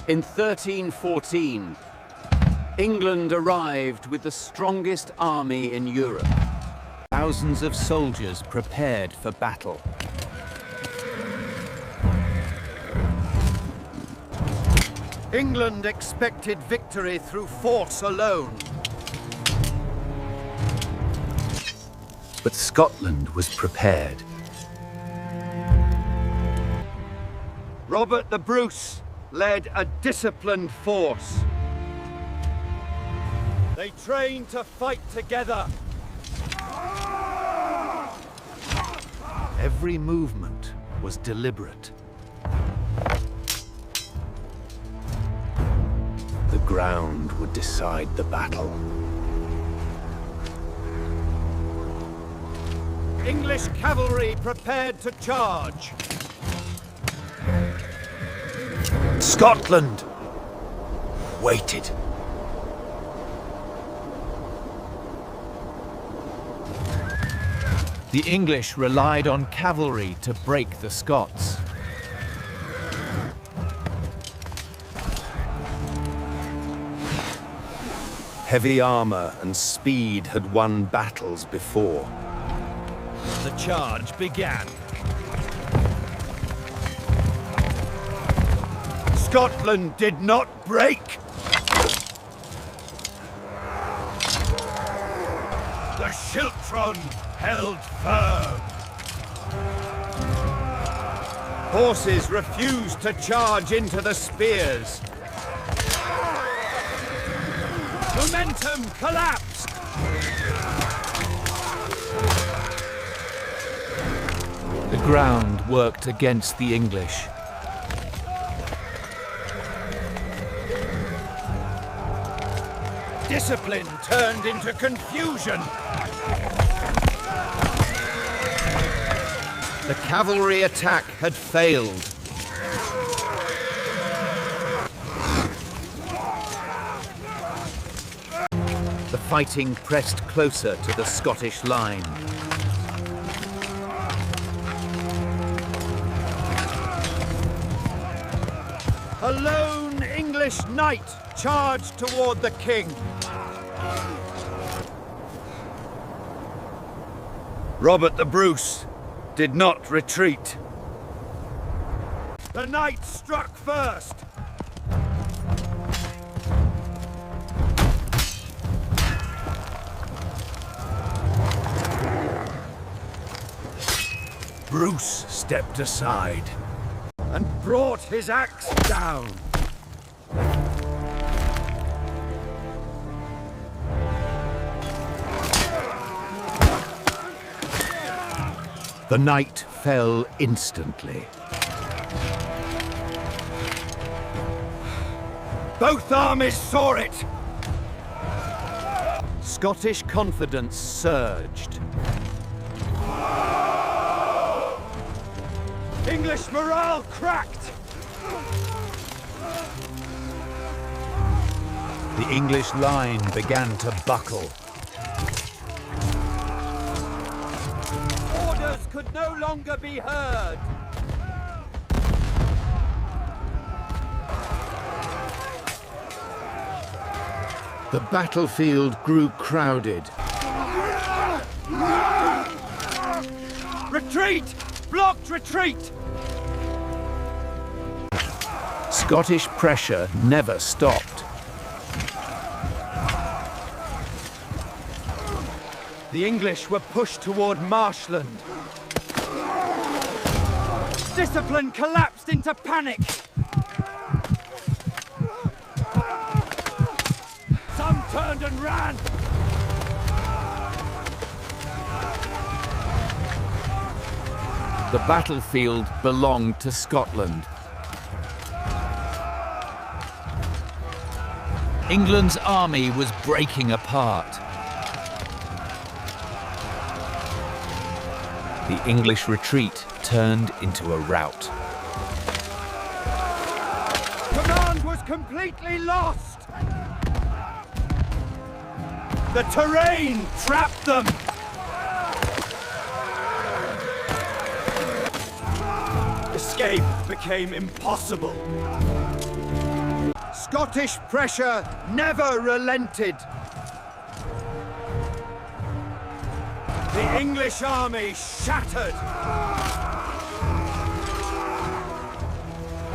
In 1314, England arrived with the strongest army in Europe. Thousands of soldiers prepared for battle. England expected victory through force alone. But Scotland was prepared. Robert the Bruce led a disciplined force. They trained to fight together. Every movement was deliberate. The ground would decide the battle. English cavalry prepared to charge. Scotland waited. The English relied on cavalry to break the Scots. Heavy armor and speed had won battles before. The charge began. Scotland did not break. The Schiltron held firm. Horses refused to charge into the spears. Momentum collapsed. The ground worked against the English. Discipline turned into confusion. The cavalry attack had failed. The fighting pressed closer to the Scottish line. A lone English knight charged toward the king. Robert the Bruce did not retreat. The knight struck first. Bruce stepped aside and brought his axe down. The knight fell instantly. Both armies saw it! Scottish confidence surged. English morale cracked! The English line began to buckle. Orders could no longer be heard. The battlefield grew crowded. Retreat! Blocked retreat! Scottish pressure never stopped. The English were pushed toward marshland. Discipline collapsed into panic. Some turned and ran. The battlefield belonged to Scotland. England's army was breaking apart. The English retreat turned into a rout. Command was completely lost. The terrain trapped them. Escape became impossible. Scottish pressure never relented. The English army shattered.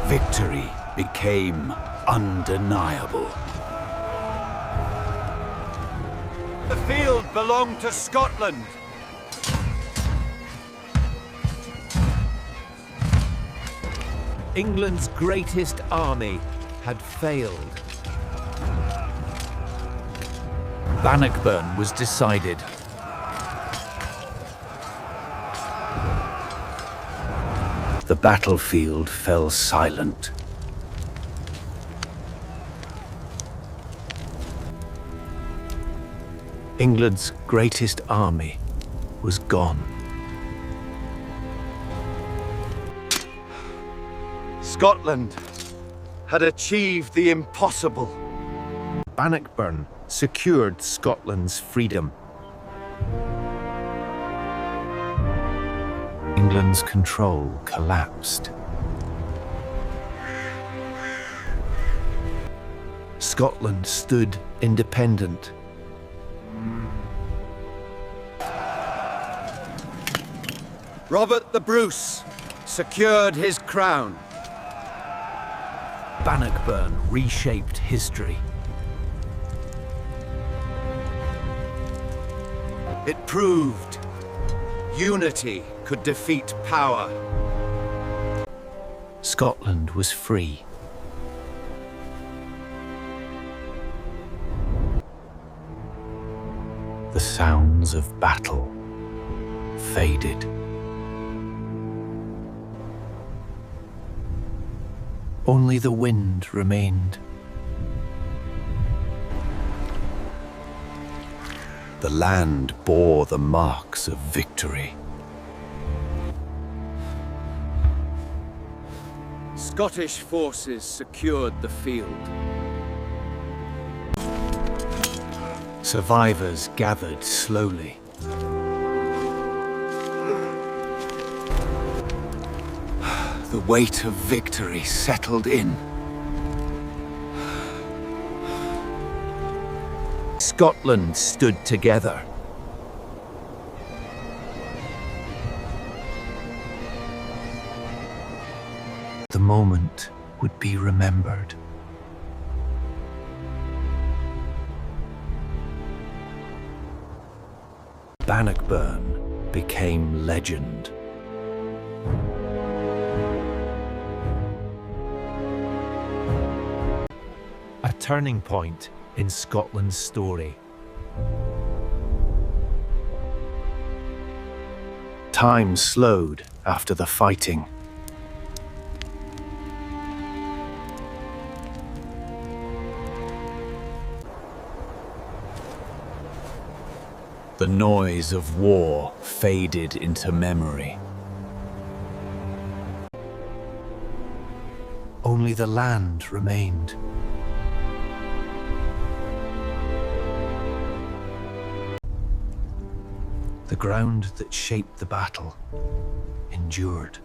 Victory became undeniable. The field belonged to Scotland. England's greatest army had failed. Bannockburn was decided. The battlefield fell silent. England's greatest army was gone. Scotland had achieved the impossible. Bannockburn secured Scotland's freedom. England's control collapsed. Scotland stood independent. Robert the Bruce secured his crown. Bannockburn reshaped history. It proved unity could defeat power. Scotland was free. The sounds of battle faded. Only the wind remained. The land bore the marks of victory. Scottish forces secured the field. Survivors gathered slowly. The weight of victory settled in. Scotland stood together. The moment would be remembered. Bannockburn became legend. A turning point in Scotland's story. Time slowed after the fighting. The noise of war faded into memory. Only the land remained. The ground that shaped the battle endured.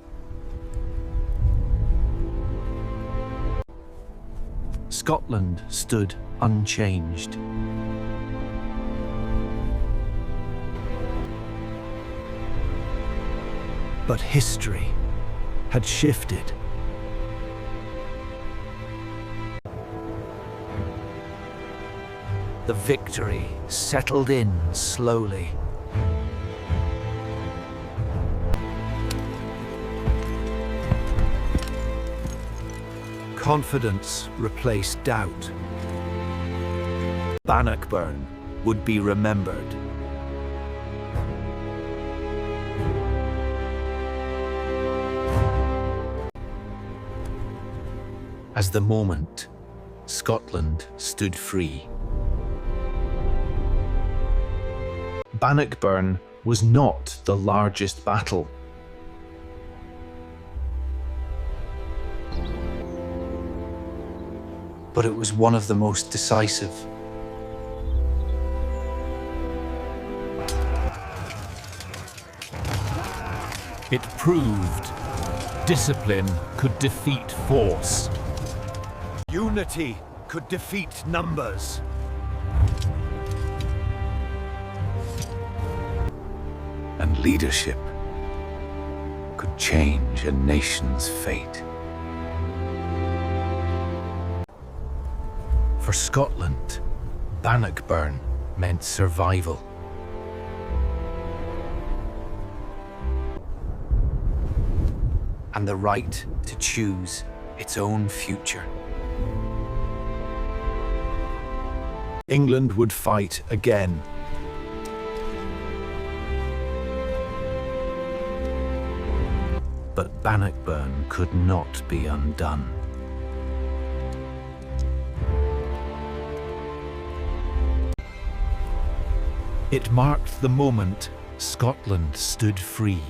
Scotland stood unchanged. But history had shifted. The victory settled in slowly. Confidence replaced doubt. Bannockburn would be remembered. As the moment, Scotland stood free. Bannockburn was not the largest battle. But it was one of the most decisive. It proved discipline could defeat force. Unity could defeat numbers. And leadership could change a nation's fate. For Scotland, Bannockburn meant survival. And the right to choose its own future. England would fight again. But Bannockburn could not be undone. It marked the moment Scotland stood free.